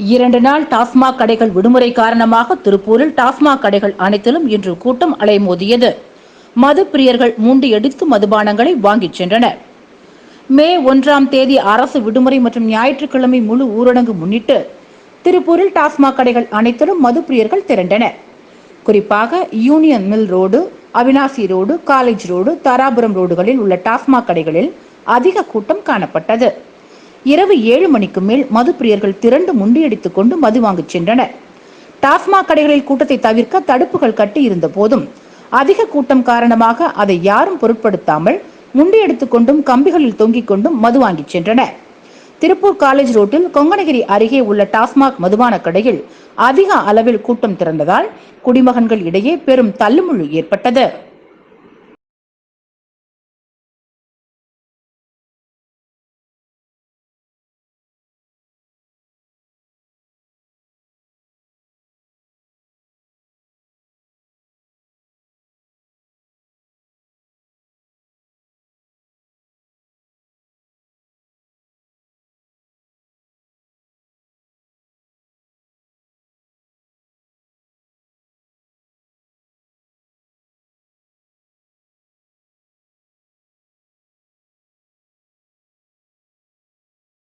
2 நாள் டாஸ்மாக் கடைகள் விடுமுறை காரணமாக திருப்பூரில் டாஸ்மாக் கடைகள் அனைத்திலும் இன்று கூட்டம் அலைமோதியது. மது பிரியர்கள் மூண்டியடித்து மதுபானங்களை வாங்கிச் சென்றனர். மே 1ஆம் தேதி அரசு விடுமுறை மற்றும் ஞாயிற்றுக்கிழமை முழு ஊரடங்கு முன்னிட்டு திருப்பூரில் டாஸ்மாக் கடைகள் அனைத்திலும் மது பிரியர்கள் திரண்டனர். குறிப்பாக union mill road, Avinashi road, college road, Dharapuram ரோடுகளில் உள்ள டாஸ்மாக் கடைகளில் அதிக கூட்டம் காணப்பட்டது. இரவு 7 மணிக்கு மேல் மது பிரியர்கள் திரண்டு முண்டியடித்துக் கொண்டு மது வாங்கிச் சென்றனர். டாஸ்மாக் கடைகளில் கூட்டத்தை தவிர்க்க தடுப்புகள் கட்டி இருந்த போதும் அதிக கூட்டம் காரணமாக அதை யாரும் பொருட்படுத்தாமல் முண்டியடித்துக் கொண்டும் கம்பிகளில் தொங்கிக் கொண்டும் மது வாங்கிச் சென்றனர். திருப்பூர் காலேஜ் ரோட்டில் கொங்கணகிரி அருகே உள்ள டாஸ்மாக் மதுபான கடையில் அதிக அளவில் கூட்டம் திரண்டதால் குடிமகன்கள் இடையே பெரும் தள்ளுமுள்ளு ஏற்பட்டது.